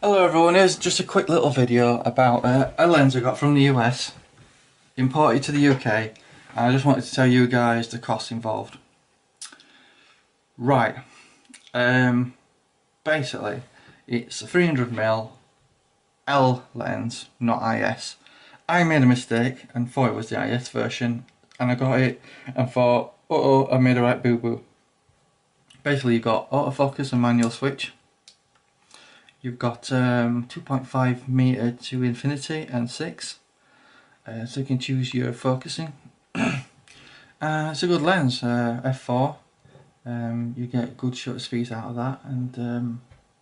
Hello everyone, here's just a quick little video about a lens I got from the US, imported to the UK, and I just wanted to tell you guys the costs involved. Right, basically it's a 300mm L lens, not IS. I made a mistake and thought it was the IS version, and I got it and thought, uh-oh, I made a right boo-boo. Basically you've got autofocus and manual switch. You've got 2.5 meter to infinity and 6, so you can choose your focusing. It's a good lens, f4. You get good shutter speeds out of that, and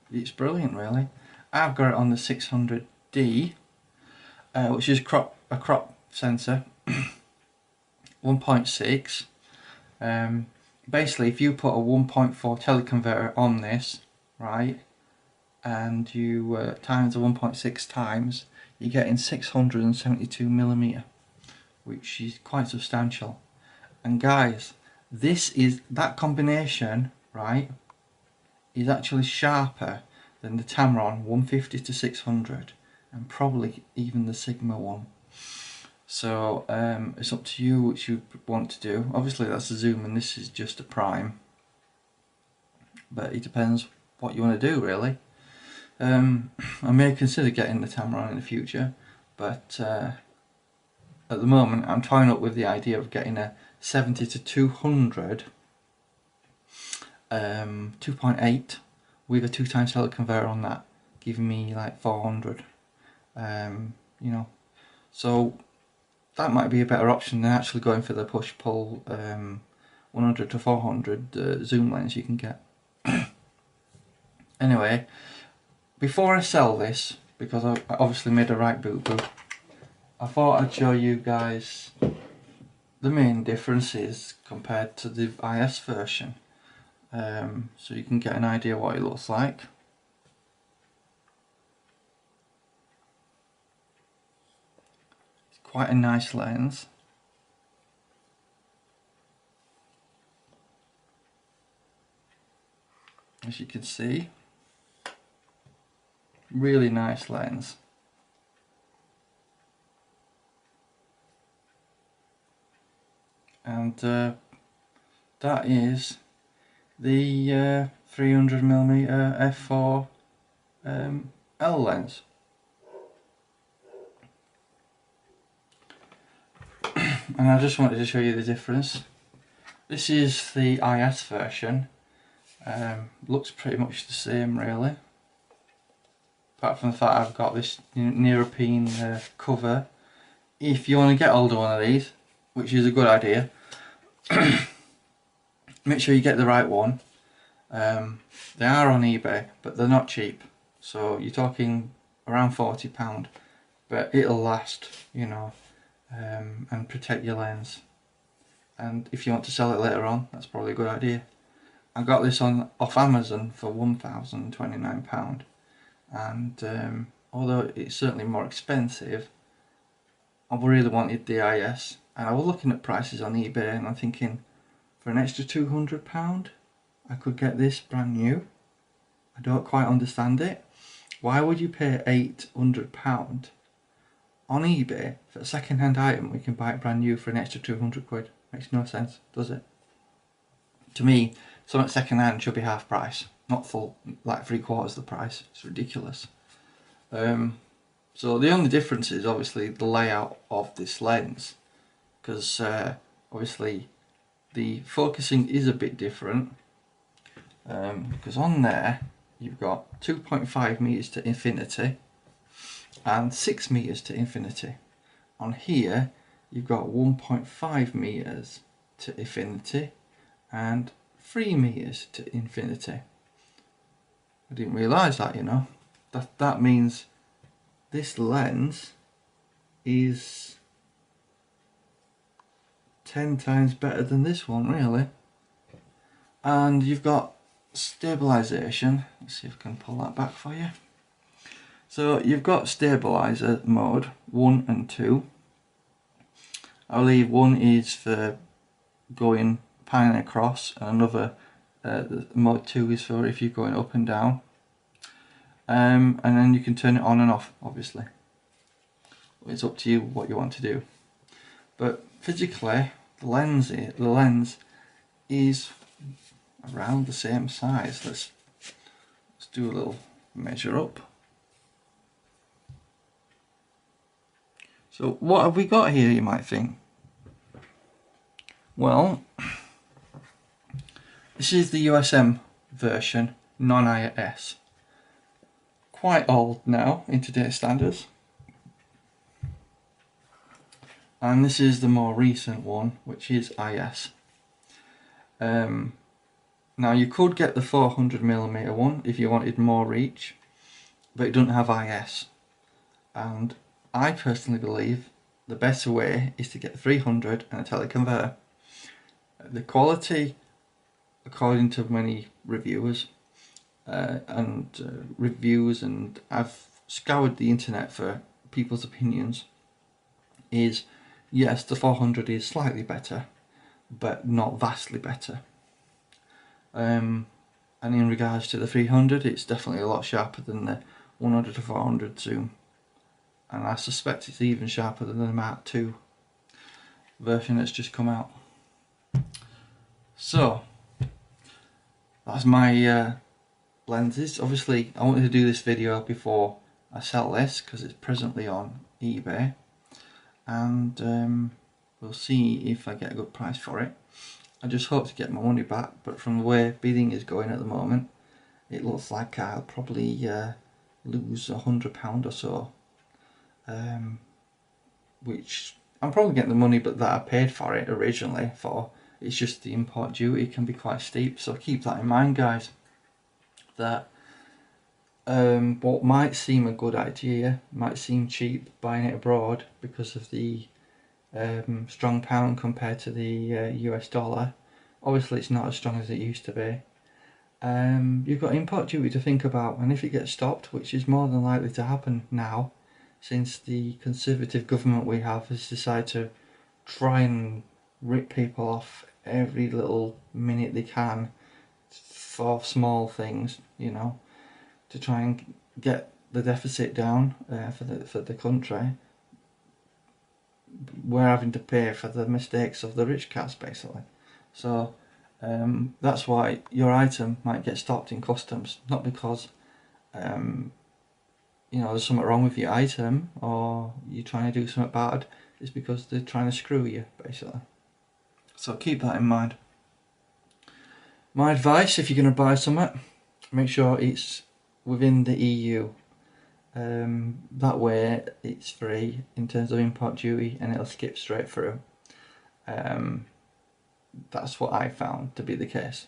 it's brilliant really. I've got it on the 600D, which is a crop sensor, 1.6. Basically, if you put a 1.4 teleconverter on this, right, and you times the 1.6 times, you're getting 672mm, which is quite substantial. And guys, that combination, right, is actually sharper than the Tamron 150 to 600 and probably even the Sigma one. So it's up to you which you want to do. Obviously that's a zoom and this is just a prime, but it depends what you want to do really. I may consider getting the Tamron in the future, but at the moment I'm toying up with the idea of getting a 70 to 200 2.8 with a 2 times teleconverter on that, giving me like 400. You know, so that might be a better option than actually going for the push-pull 100 to 400 zoom lens you can get. Anyway, before I sell this, because I obviously made a right boo-boo, I thought I'd show you guys the main differences compared to the IS version, so you can get an idea what it looks like. It's quite a nice lens. As you can see, really nice lens. And that is the 300mm f4 L lens. And I just wanted to show you the difference. This is the IS version. Looks pretty much the same really, apart from the fact I've got this neoprene cover. If you want to get hold of one of these, which is a good idea, make sure you get the right one. They are on eBay, but they're not cheap, so you're talking around £40, but it'll last, you know, and protect your lens. And if you want to sell it later on, that's probably a good idea. I got this off Amazon for £1,029, and although it's certainly more expensive, I really wanted the IS, and I was looking at prices on eBay and I'm thinking, for an extra £200 I could get this brand new. I don't quite understand it. Why would you pay £800 on eBay for a second hand item when you can buy it brand new for an extra 200 quid? Makes no sense, does it? To me, something second hand should be half price, not full, like 3/4 the price. It's ridiculous. So the only difference is obviously the layout of this lens, because obviously the focusing is a bit different, because on there you've got 2.5 meters to infinity and 6 meters to infinity. On here you've got 1.5 meters to infinity and 3 meters to infinity. I didn't realise that, you know. That means this lens is 10 times better than this one really. And you've got stabilization. Let's see if I can pull that back for you. So you've got stabilizer mode 1 and 2. I believe 1 is for going panning across, and another mode 2 is for if you're going up and down. and then you can turn it on and off, obviously. It's up to you what you want to do. But physically, the lens is around the same size. Let's do a little measure up. So what have we got here, you might think? Well, this is the USM version, non-IS. Quite old now in today's standards. And this is the more recent one, which is IS. Now you could get the 400mm one if you wanted more reach, but it doesn't have IS. And I personally believe the better way is to get the 300 and a teleconverter. The quality, according to many reviewers and I've scoured the internet for people's opinions, is yes, the 400 is slightly better, but not vastly better. And in regards to the 300, it's definitely a lot sharper than the 100 to 400 zoom. And I suspect it's even sharper than the Mark II version that's just come out. So, that's my lenses. Obviously, I wanted to do this video before I sell this, because it's presently on eBay. And we'll see if I get a good price for it. I just hope to get my money back, but from the way bidding is going at the moment, it looks like I'll probably lose £100 or so. Which I'm probably getting the money but that I paid for it originally for. It's just the import duty can be quite steep, so keep that in mind, guys. That what might seem a good idea, might seem cheap buying it abroad because of the strong pound compared to the US dollar. Obviously it's not as strong as it used to be. You've got import duty to think about, and if it gets stopped, which is more than likely to happen now, since the Conservative government we have has decided to try and rip people off every little minute they can for small things, you know, to try and get the deficit down for the country. We're having to pay for the mistakes of the rich cats, basically. So that's why your item might get stopped in customs, not because you know, there's something wrong with your item or you're trying to do something bad. It's because they're trying to screw you, basically. So keep that in mind. My advice, if you're going to buy something, make sure it's within the EU. That way it's free in terms of import duty and it'll skip straight through. That's what I found to be the case.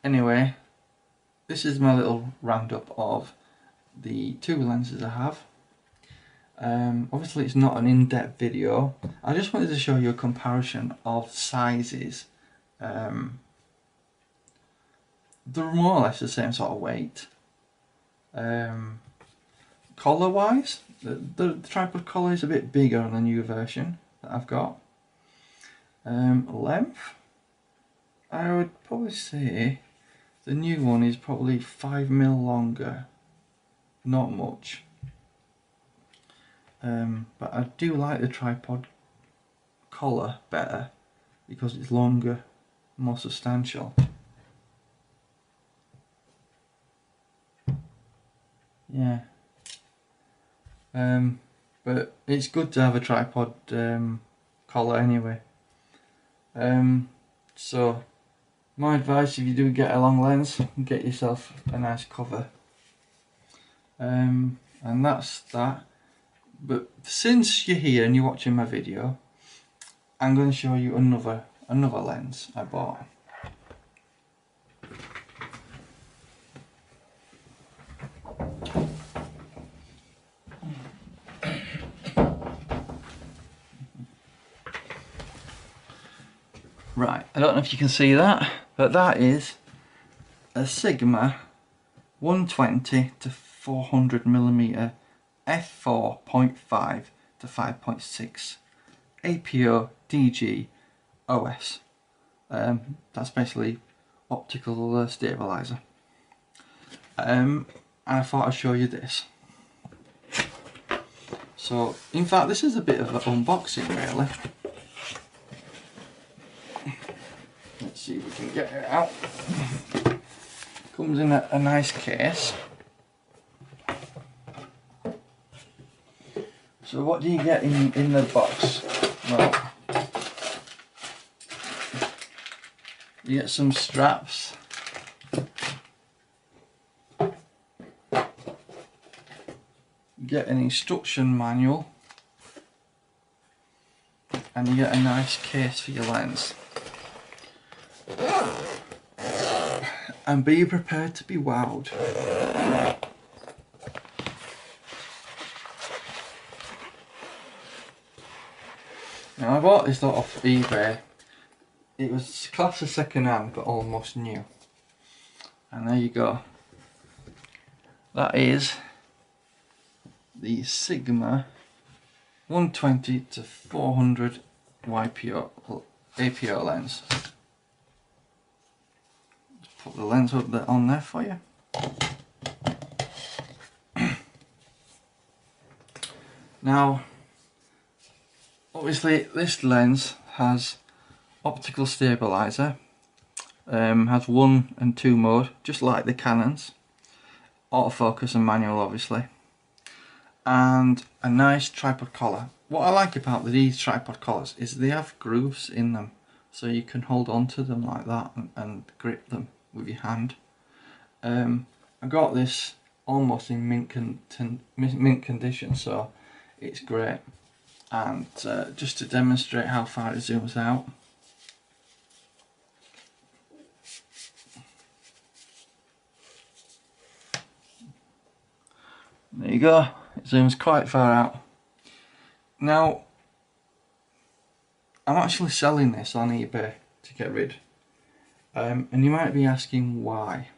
Anyway, this is my little roundup of the two lenses I have. Obviously it's not an in-depth video. I just wanted to show you a comparison of sizes. They're more or less the same sort of weight. Collar wise, the tripod collar is a bit bigger on the new version that I've got. Length, I would probably say the new one is probably 5mm longer, not much. But I do like the tripod collar better because it's longer, more substantial. Yeah. But it's good to have a tripod collar anyway. So my advice, if you do get a long lens, get yourself a nice cover. And that's that. But since you're here and you're watching my video, I'm going to show you another lens I bought. Right, I don't know if you can see that, but that is a Sigma 120 to 400mm f4.5 to 5.6 APO DG OS. That's basically optical stabilizer. and I thought I'd show you this. So in fact this is a bit of an unboxing really. Let's see if we can get it out. Comes in a nice case. So what do you get in the box? Well, you get some straps. You get an instruction manual. And you get a nice case for your lens. And be prepared to be wowed. Now I bought this lot off eBay. It was classed as second hand but almost new. And there you go. That is the Sigma 120 to 400 YPO APO lens. Just put the lens up there on there for you. Now, obviously this lens has optical stabilizer, has 1 and 2 mode, just like the Canons, autofocus and manual obviously, and a nice tripod collar. What I like about these tripod collars is they have grooves in them, so you can hold on to them like that and grip them with your hand. I got this almost in mint condition, so it's great. And just to demonstrate how far it zooms out, there you go, it zooms quite far out. Now I'm actually selling this on eBay to get rid, and you might be asking why.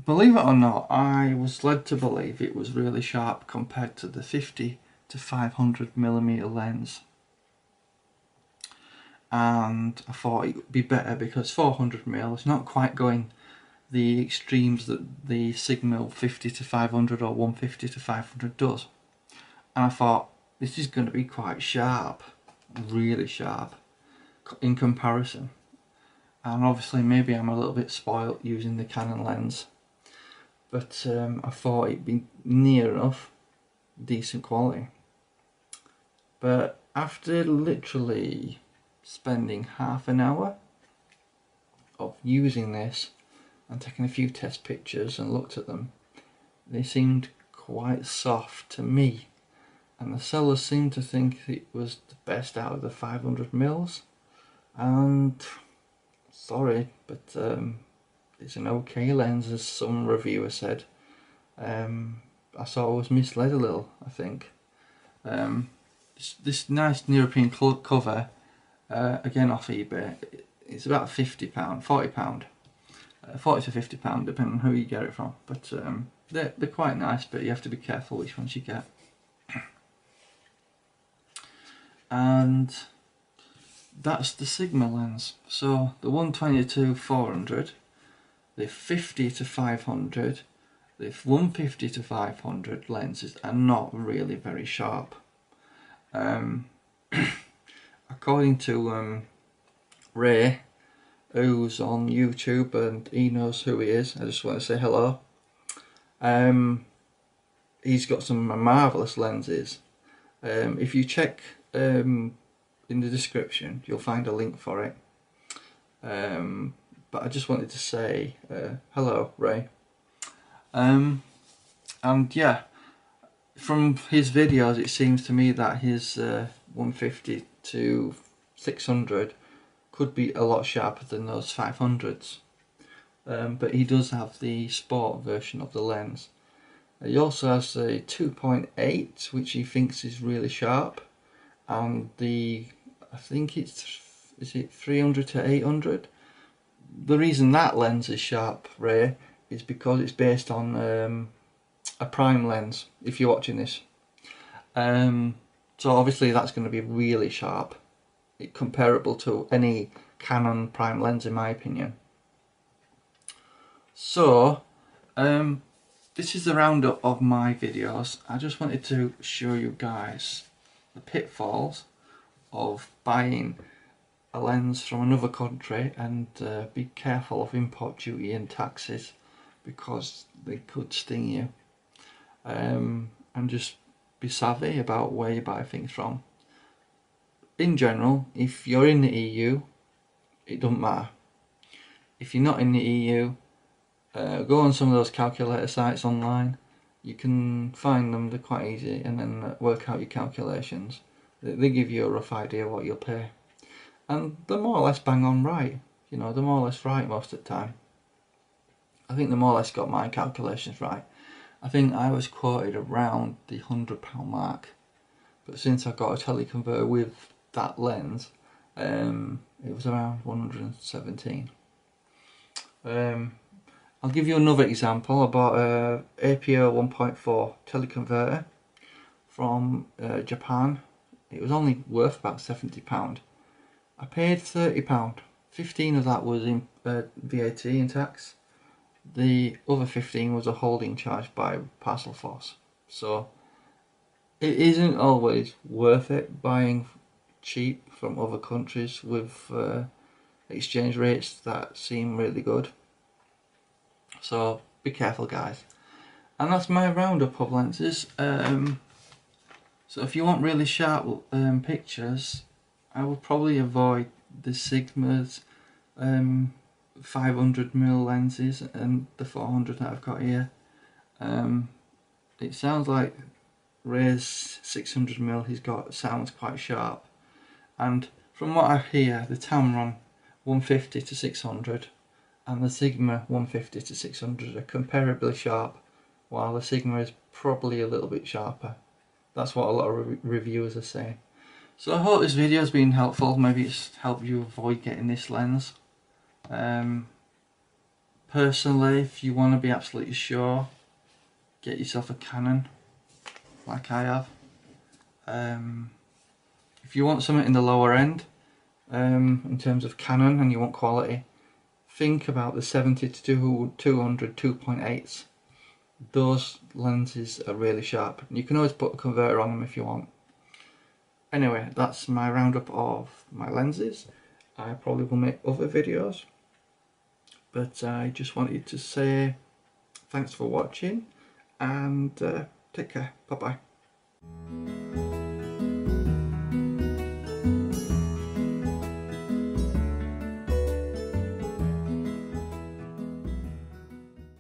Believe it or not, I was led to believe it was really sharp compared to the 50 to 500mm lens, and I thought it would be better because 400mm is not quite going the extremes that the Sigma 50 to 500 or 150 to 500 does, and I thought this is going to be quite sharp, really sharp in comparison. And obviously maybe I'm a little bit spoilt using the Canon lens, but I thought it'd be near enough decent quality. But after literally spending half an hour of using this and taking a few test pictures and looked at them, they seemed quite soft to me, and the sellers seemed to think it was the best out of the 500mm, and sorry, but it's an okay lens, as some reviewer said. I sort of was misled a little, I think. This nice European cover, again off eBay, it's about £50, £40, 40 to £50 depending on who you get it from. But they're quite nice, but you have to be careful which ones you get. And that's the Sigma lens. So the 120 to 400, the 50 to 500, the 150 to 500 lenses are not really very sharp. According to Ray, who's on YouTube, and he knows who he is, I just want to say hello. He's got some marvellous lenses. If you check in the description, you'll find a link for it. But I just wanted to say hello, Ray. And yeah, from his videos it seems to me that his 150 to 600 could be a lot sharper than those 500s. But he does have the sport version of the lens. He also has a 2.8 which he thinks is really sharp, and the, I think it's, is it 300 to 800? The reason that lens is sharp, Ray, is because it's based on a prime lens, if you're watching this. So obviously that's going to be really sharp, comparable to any Canon prime lens in my opinion. So This is the roundup of my videos. I just wanted to show you guys the pitfalls of buying a lens from another country, and be careful of import duty and taxes, because they could sting you. And just be savvy about where you buy things from. In general, if you're in the EU, it doesn't matter. If you're not in the EU, go on some of those calculator sites online. You can find them, they're quite easy, and then work out your calculations. They give you a rough idea what you'll pay. And they're more or less bang on right. You know, they're more or less right most of the time. I think they more or less got my calculations right. I think I was quoted around the £100 mark. But since I got a teleconverter with that lens, it was around 117. I'll give you another example. I bought a APO 1.4 teleconverter from Japan. It was only worth about £70. I paid £30. 15 of that was in VAT and tax. The other 15 was a holding charge by Parcel Force. So it isn't always worth it buying cheap from other countries with exchange rates that seem really good. So be careful, guys. And that's my roundup of lenses. So if you want really sharp pictures, I would probably avoid the Sigma's 500mm lenses and the 400 that I've got here. It sounds like Ray's 600mm he's got sounds quite sharp, and from what I hear, the Tamron 150 to 600 and the Sigma 150 to 600 are comparably sharp, while the Sigma is probably a little bit sharper. That's what a lot of reviewers are saying. So I hope this video has been helpful. Maybe it's helped you avoid getting this lens. Personally, if you want to be absolutely sure, get yourself a Canon, like I have. If you want something in the lower end, in terms of Canon, and you want quality, think about the 70 to 200 2.8s. Those lenses are really sharp. You can always put a converter on them if you want. Anyway, that's my roundup of my lenses. I probably will make other videos, but I just wanted to say thanks for watching, and take care. Bye bye.